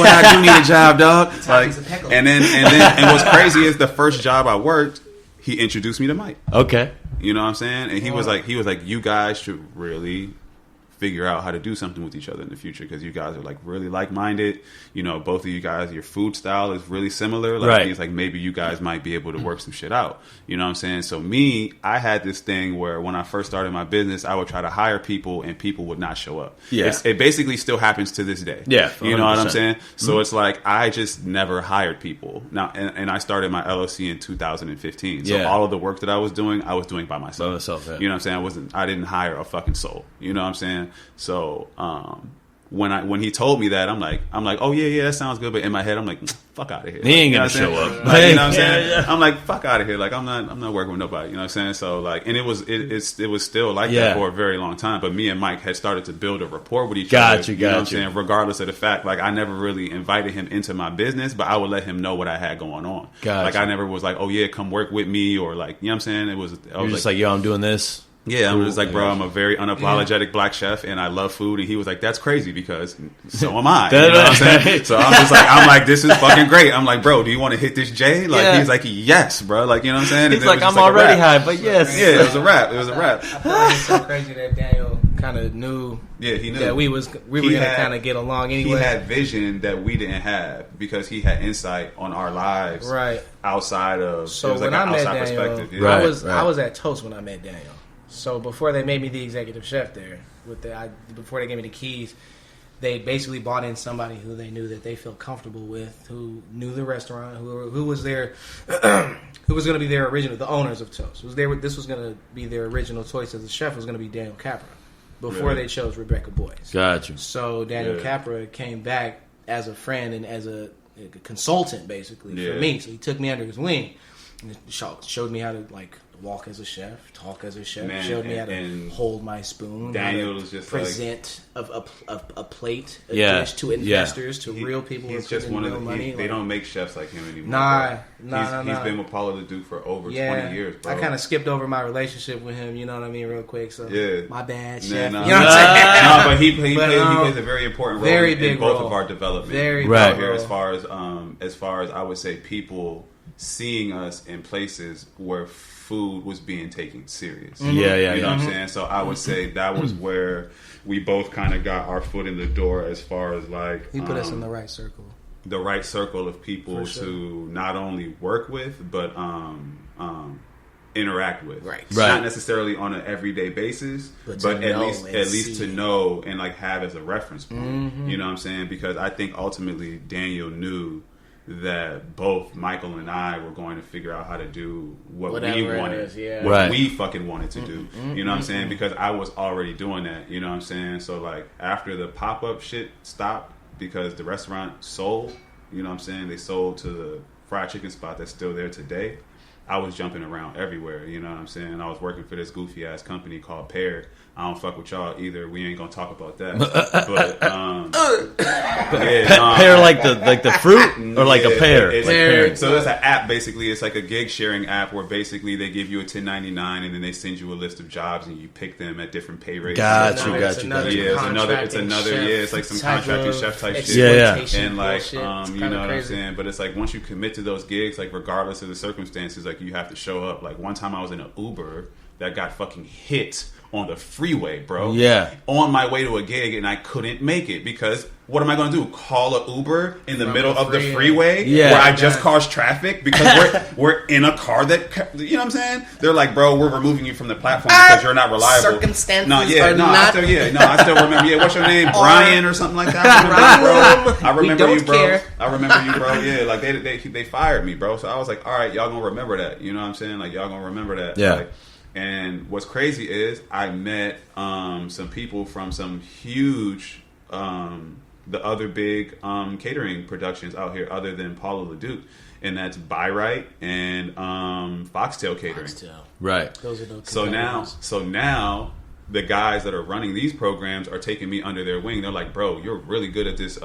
when I do need a job, dog. Like, and what's crazy is the first job I worked, he introduced me to Mike. Okay. You know what I'm saying? And he was like, you guys should really figure out how to do something with each other in the future because you guys are like really like-minded. You know, both of you guys, your food style is really similar. Like, right. He's like, maybe you guys might be able to work some shit out. You know what I'm saying? So me, I had this thing where when I first started my business, I would try to hire people and people would not show up. Yeah. It basically still happens to this day. Yeah. 100%. You know what I'm saying? So it's like, I just never hired people. Now, and I started my LLC in 2015. So all of the work that I was doing by myself. Yeah. You know what I'm saying? I didn't hire a fucking soul. You know what I'm saying? So when he told me that, I'm like, oh yeah, that sounds good. But in my head, I'm like, fuck out of here. He ain't gonna show up. Like, you know what I'm saying? Yeah. I'm like, fuck out of here. Like I'm not working with nobody. You know what I'm saying? So like, and it was still like that for a very long time. But me and Mike had started to build a rapport with each other. You know what I'm saying? Regardless of the fact, like I never really invited him into my business, but I would let him know what I had going on. Like I never was like, oh yeah, come work with me or like, you know what I'm saying? I was just like, yo, I'm doing this. Yeah, I was like, bro, I'm a very unapologetic black chef, and I love food. And he was like, that's crazy because so am I. You know what I'm saying? So I'm like, this is fucking great. I'm like, bro, do you want to hit this J? Like, he's like, yes, bro. Like, you know what I'm saying? He's like, I'm already high, but yes. Yeah, it was a rap. It was a rap. I thought it was so crazy that Daniel kind of knew. Yeah, he knew that we were gonna kind of get along anyway. He had vision that we didn't have because he had insight on our lives, right? Outside of so when I met Daniel, I was at Toast when I met Daniel. So before they made me the executive chef there, before they gave me the keys, they basically brought in somebody who they knew that they felt comfortable with, who knew the restaurant, who was there, who was going to be their original, the owners of Toast. This was going to be their original choice as a chef was going to be Daniel Capra before they chose Rebecca Boyce. Gotcha. So Daniel Capra came back as a friend and as a consultant basically for me. So he took me under his wing and showed me how to like walk as a chef, talk as a chef, showed me how to hold my spoon. Daniel was just present a plate, a dish to investors, to real people. He's just one of the money. They don't make chefs like him anymore. Nah. He's been with Paulo the Duke for over 20 years, bro. I kind of skipped over my relationship with him, you know what I mean, real quick. So my bad, chef. You know what I'm saying? But he plays a very important role in both of our development. Very right here, as far as I would say, people seeing us in places where food was being taken serious. Mm-hmm. You know what I'm saying? So I would say that was where we both kind of got our foot in the door as far as like... He put us in the right circle. The right circle of people to not only work with, but interact with. Right. Not necessarily on an everyday basis, but at least to know and like have as a reference point. Mm-hmm. You know what I'm saying? Because I think ultimately Daniel knew that both Michael and I were going to figure out how to do what we wanted, we fucking wanted to do. You know what I'm saying? Because I was already doing that. You know what I'm saying? So like after the pop-up shit stopped because the restaurant sold, you know what I'm saying? They sold to the fried chicken spot that's still there today. I was jumping around everywhere, you know what I'm saying? I was working for this goofy ass company called Pear. I don't fuck with y'all either. We ain't gonna talk about that. But pear like the fruit or like a pear. So it's an app basically. It's like a gig sharing app where basically they give you a 1099 and then they send you a list of jobs and you pick them at different pay rates. Got you. It's another. It's like some contracting chef type shit. Yeah. And like you know what I'm saying. But it's like once you commit to those gigs, like regardless of the circumstances, like you have to show up. Like one time I was in an Uber that got fucking hit on the freeway, bro. Yeah. On my way to a gig, and I couldn't make it because what am I going to do? Call an Uber in the middle of the freeway where I just caused traffic because we're in a car that, you know what I'm saying? They're like, bro, we're removing you from the platform because you're not reliable. Circumstances I still remember. Yeah, what's your name? Brian or something like that. I remember you, bro. I remember you, bro. Yeah, like they fired me, bro. So I was like, all right, y'all gonna remember that. You know what I'm saying? Like y'all gonna remember that. Yeah. Like, and what's crazy is I met some people from some huge, the other big catering productions out here other than Paulo LeDuc, and that's Byright and Foxtail Catering. Right. Those are those so now the guys that are running these programs are taking me under their wing. They're like, bro, you're really good at this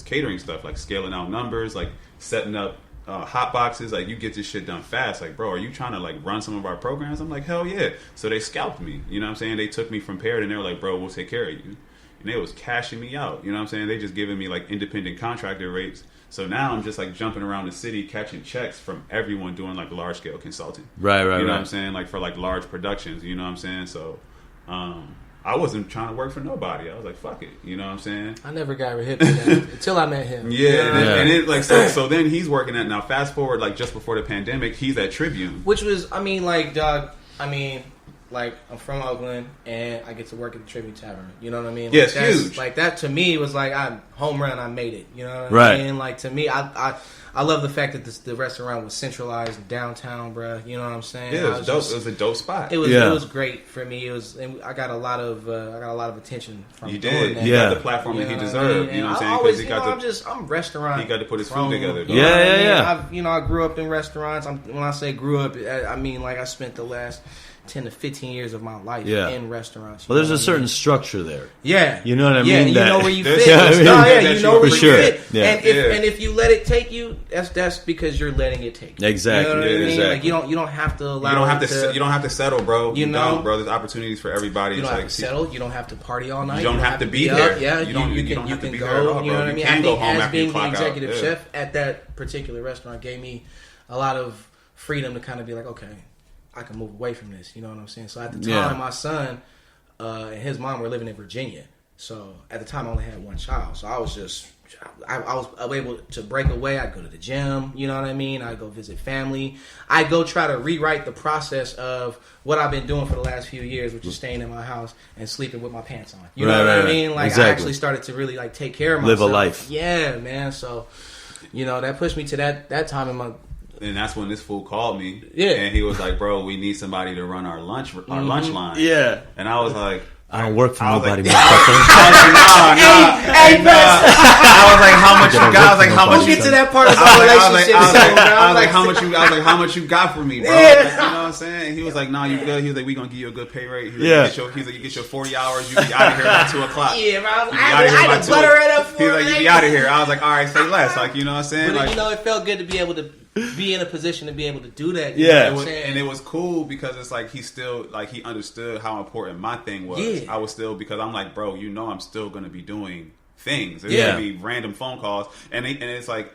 catering stuff, like scaling out numbers, like setting up hot boxes, like you get this shit done fast. Like, bro, are you trying to like run some of our programs? I'm like, hell yeah. So they scalped me. You know what I'm saying? They took me from Pear and they were like, bro, we'll take care of you. and they was cashing me out. You know what I'm saying? They just giving me like independent contractor rates. So now I'm just like jumping around the city catching checks from everyone doing like large scale consulting. Right. You know what I'm saying? Like for like large productions. You know what I'm saying? So I wasn't trying to work for nobody. I was like, fuck it. You know what I'm saying? I never got hip to that until I met him. Yeah, and it like so then he's working at, now fast forward like just before the pandemic, he's at Tribune, which was, I mean, like, dog, I mean, like, I'm from Oakland and I get to work at the Tribune Tavern. You know what I mean? Like, yeah, it's huge. Like that to me was like, I'm home run. I made it. You know what I mean? Like to me, I love the fact that the restaurant was centralized downtown, bro. You know what I'm saying? Yeah, it was dope. It was a dope spot. It was great for me. It was, and I got a lot of attention from you doing did. that. You got the platform that he deserved. You know what I'm saying? Because I'm restaurant. He got to put his food together. Though. Yeah. I grew up in restaurants. When I say grew up, I mean like I spent the last 10 to 15 years of my life in restaurants. Well, there's a certain structure there. Yeah. You know what I mean? Yeah, you know where you fit. You know where you fit. Yeah. And if you let it take you, that's because you're letting it take you. Exactly. You know what I mean? Exactly. Like you don't have to allow you don't have to settle, bro. You know, bro, there's opportunities for everybody. You don't have to settle. You don't have to party all night. You don't have to be there. Yeah, you don't have to be there at all, bro. You know what I mean? You can go home after you clock out. As being the executive chef at that particular restaurant gave me a lot of freedom to kind of be like, okay, I can move away from this. You know what I'm saying? So at the time, my son and his mom were living in Virginia. So at the time, I only had one child. So I was just, I was able to break away. I'd go to the gym. You know what I mean? I'd go visit family. I'd go try to rewrite the process of what I've been doing for the last few years, which is staying in my house and sleeping with my pants on. You know what I mean? Like I actually started to really like take care of myself. Live a life. Yeah, man. So, you know, that pushed me to that time in my. And that's when this fool called me. Yeah. And he was like, bro, we need somebody to run our lunch line. Yeah. And I was like, I don't work for nobody, motherfucker. I was like, how much you got? I was like, how much you get to that part of the relationship? I was like, how much you got for me, bro? Like, you know what I'm saying? He was like, nah, you good. He was like, we gonna give you a good pay rate. He's like, you get your 40 hours. You be out of here by 2 o'clock. Yeah, bro. I had to butter it up for him. He's like, you be out of here. I was like, all right, say less. Like, you know what I'm saying? But like, you know, it felt good to be able to be in a position to be able to do that. And it was cool because it's like he still like he understood how important my thing was. Yeah. I was still, because I'm like, bro, you know, I'm still gonna be doing things. There's gonna be random phone calls, and it's like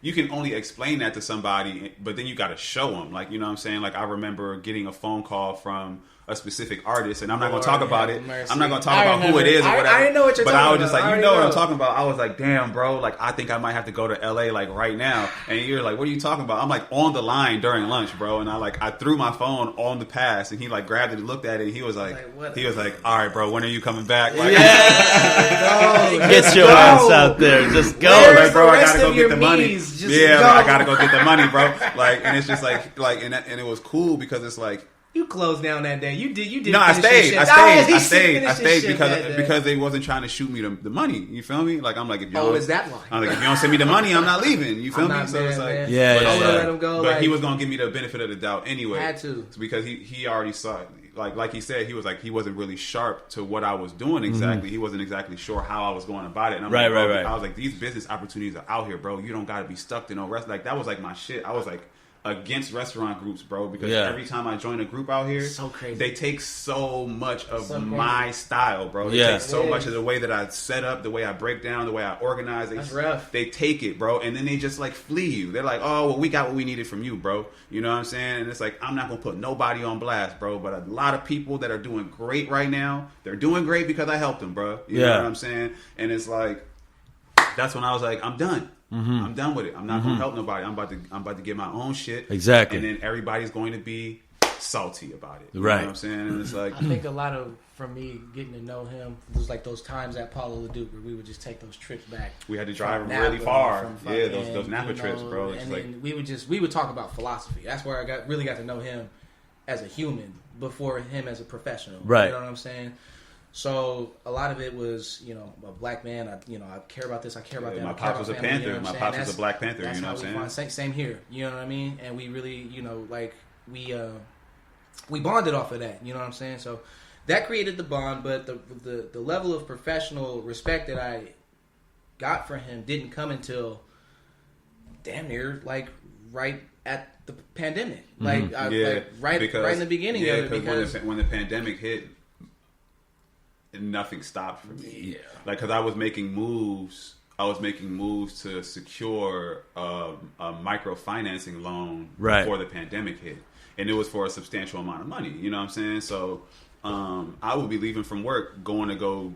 you can only explain that to somebody, but then you got to show them. Like, you know what I'm saying? Like, I remember getting a phone call from a specific artist, and I'm not going to talk about it. I'm not going to talk about who it is or whatever. I didn't know what you're talking about. But I was just like, you know what I'm talking about. I was like, damn, bro, like, I think I might have to go to LA like right now. And you're like, what are you talking about? I'm like on the line during lunch, bro. And I threw my phone on the pass, and he like grabbed it and looked at it, and he was like, all right, bro, when are you coming back? Like, get your ass out there. Just go. Like, bro, I got to go get the money. I got to go get the money, bro. Like, and it's just like, and it was cool because it's like, you closed down that day. You did. No, I stayed because they wasn't trying to shoot me the money. You feel me? Like, I'm like, if you is that why? I'm like, if you don't send me the money, I'm not leaving. You feel me? So it's like, let him go. But he was gonna give me the benefit of the doubt anyway. Had to, because he already saw it. Like he said, he was like, he wasn't really sharp to what I was doing exactly. Mm-hmm. He wasn't exactly sure how I was going about it. And I'm right. I was like, these business opportunities are out here, bro. You don't got to be stuck to no rest. Like, that was like my shit. I was like against restaurant groups, bro, because every time I join a group out here, so crazy. They take so much of my style, bro. They take so much of the way that I set up, the way I break down, the way I organize. That's rough. They take it, bro, and then they just like flee you. They're like, oh, well, we got what we needed from you, bro. You know what I'm saying? And it's like, I'm not gonna put nobody on blast, bro, but a lot of people that are doing great right now, they're doing great because I helped them, bro. You know what I'm saying? And it's like, that's when I was like, I'm done. Mm-hmm. I'm done with it. I'm not going to help nobody. I'm about to get my own shit. Exactly. And then everybody's going to be salty about it. You right. know what I'm saying? And it's like, I think a lot of, for me, getting to know him was like those times at Paulo LeDuc where we would just take those trips back. We had to drive really far. Those Napa trips, bro. And then we would talk about philosophy. That's where I really got to know him as a human before him as a professional. Right. You know what I'm saying? So a lot of it was, you know, a black man. I care about this. I care about that. My pops was a Panther. You know my pops was a Black Panther. You know what I'm saying? Same here. You know what I mean? And we really, you know, like we bonded off of that. You know what I'm saying? So that created the bond. But the level of professional respect that I got for him didn't come until damn near like right at the pandemic. Like, right in the beginning of it. Because when the pandemic hit. nothing stopped for me. Yeah. Like, because I was making moves to secure a microfinancing loan before the pandemic hit. And it was for a substantial amount of money. You know what I'm saying? So I would be leaving from work, going to go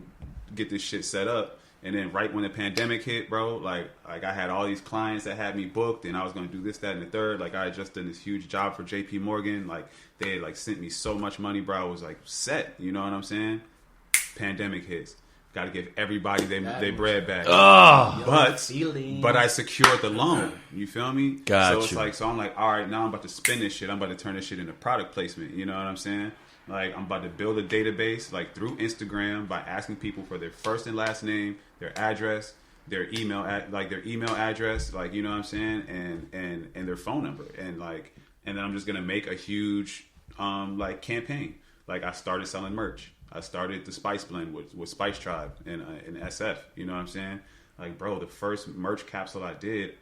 get this shit set up. And then right when the pandemic hit, bro, like I had all these clients that had me booked, and I was going to do this, that, and the third. Like, I had just done this huge job for JP Morgan. Like, they had, like, sent me so much money, bro. I was, like, set. You know what I'm saying? Pandemic hits. Got to give everybody their bread back. Oh. But I secured the loan. You feel me? Got so it's you. like, so I'm like, all right, now I'm about to spin this shit. I'm about to turn this shit into product placement. You know what I'm saying? Like, I'm about to build a database, like, through Instagram by asking people for their first and last name, their address, their email address, like, you know what I'm saying, and their phone number, and then I'm just gonna make a huge like campaign. Like, I started selling merch. I started the Spice Blend with Spice Tribe and SF. You know what I'm saying? Like, bro, the first merch capsule I did,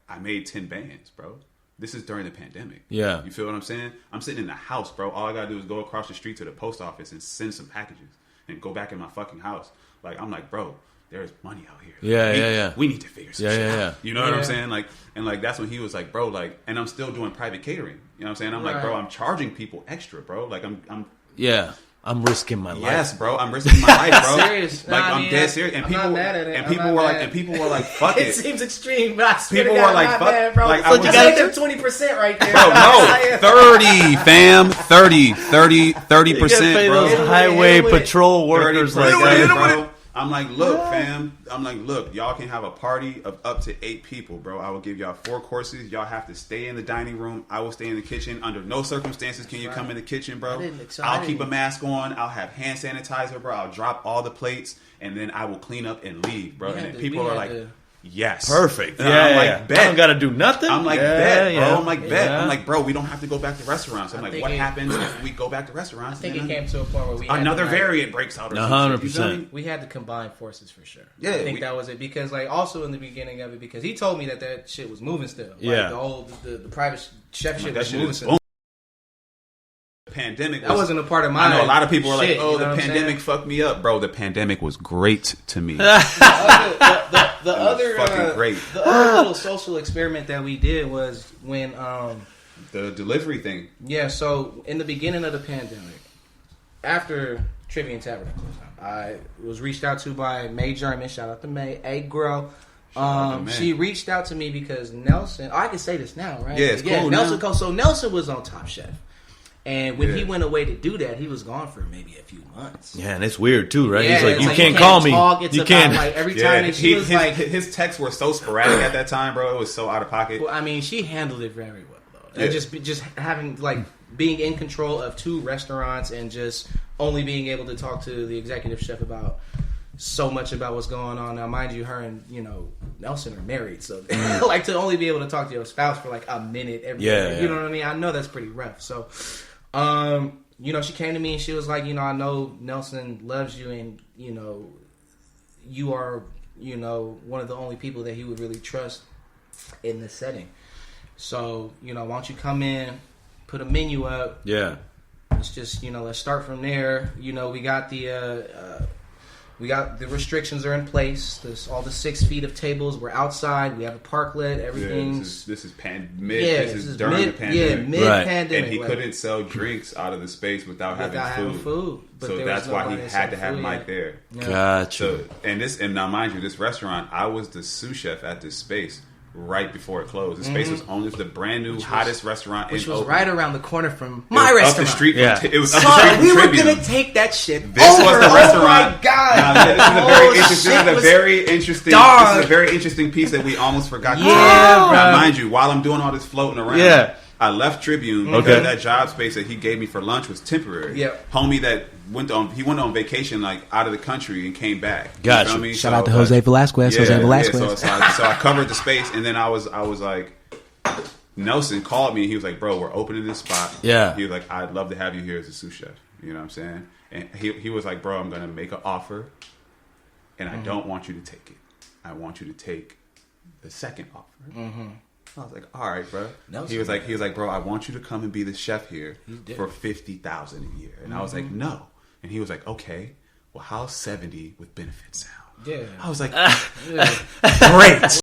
I made 10 bands, bro. This is during the pandemic. Yeah. You feel what I'm saying? I'm sitting in the house, bro. All I gotta do is go across the street to the post office and send some packages and go back in my fucking house. Like, I'm like, bro, there's money out here. Yeah. We need to figure some shit out. You know what I'm Yeah. saying? Like, and like, that's when he was like, bro, like, and I'm still doing private catering. You know what I'm saying? I'm like, bro, I'm charging people extra, bro. Like, I'm risking my life. Yes, bro. I'm risking my life, bro. Serious. Like, Nah, I I'm mean, dead serious. And I'm not mad at it. and people were like, fuck it. It seems extreme, but I swear People to God, were like, I'm not fuck- mad, bro. like, So I just was- take them 20% right there. Bro, no, 30, fam, 30%, Pay bro. those highway Hit 'em with it. patrol workers 30%, like that. bro. I'm like, look, fam. I'm like, look, y'all can have a party of up to 8 people, bro. I will give y'all 4 courses. Y'all have to stay in the dining room. I will stay in the kitchen. Under no circumstances can you come in the kitchen, bro. I'll keep a mask on. I'll have hand sanitizer, bro. I'll drop all the plates, and then I will clean up and leave, bro. And then people are like, yes. Perfect. And Yeah, I'm like, yeah. bet. I don't got to do nothing. I'm like, yeah, bet, bro. yeah. I'm like, bet. Yeah. I'm like, bro, we don't have to go back to restaurants. I'm like, think what it- happens if we go back to restaurants? I think and it then came to a point where we had another to, like, variant breaks out. Or 100%. we had to combine forces for sure. Yeah, I think that was it, because like also in the beginning of it, because he told me that shit was moving still. Like, Yeah. the whole the private chef shit That was shit moving is still. boom. Pandemic. That wasn't a part of my. I know a lot of people are like, shit, "Oh, you know the what I'm pandemic saying? fucked me up, bro." The pandemic was great to me. The other fucking great. The other little social experiment that we did was when The delivery thing. yeah, so in the beginning of the pandemic, after Trivia and Tavern closed down, I was reached out to by May German. Shout out to May. Hey, girl. out to May. She reached out to me because Nelson. Oh, I can say this now, right? Yeah, it's cool Nelson. now. So Nelson was on Top Chef, and when he Yeah. went away to do that, he was gone for maybe a few months. Yeah, and it's weird too, right? Yeah, He's like, it's you can't call me. talk. It's You about, can't. like every time that she was his, like, his texts were so sporadic at that time, bro. It was so out of pocket. well, I mean, she handled it very well, though. Yeah. And just having like being in control of 2 restaurants and just only being able to talk to the executive chef about so much about what's going on. Now, mind you, her and Nelson are married, so like to only be able to talk to your spouse for like a minute every day, you know what I mean? I know that's pretty rough. So, she came to me and she was like, I know Nelson loves you, and you are one of the only people that he would really trust in this setting. So, why don't you come in, put a menu up. Yeah. Let's just, let's start from there. We got the restrictions are in place. All the 6 feet of tables. We're outside. We have a parklet. Everything's. This is during the pandemic. Yeah, mid-pandemic. And he couldn't sell drinks out of the space without having food. But so that's why he had to have Mike there. Yeah. Gotcha. So, and now mind you, this restaurant, I was the sous chef at this space right before it closed. The space was the brand new hottest restaurant which in was Oakland. right around the corner from my restaurant. Up the street from, Yeah. it was up the street Son, from we were Tribune. gonna take that shit. This was the restaurant. Oh my god! Now, this is a very interesting piece that we almost forgot to tell you. Now, mind you, while I'm doing all this floating around, I left Tribune because that job space that he gave me for lunch was temporary. Yep. Homie that went on vacation like out of the country and came back. Gotcha. You know what I mean? Shout out to Jose Velasquez. So I covered the space, and then I was like, Nelson called me and he was like, bro, we're opening this spot. Yeah. He was like, I'd love to have you here as a sous chef. You know what I'm saying? And he was like, bro, I'm going to make an offer, and I don't want you to take it. I want you to take the second offer. Mm-hmm. I was like, all right, bro. He was like, bro, I want you to come and be the chef here for $50,000 a year. And I was like, no. And he was like, okay, well, how's 70 with benefits sound? Yeah. I was like, great.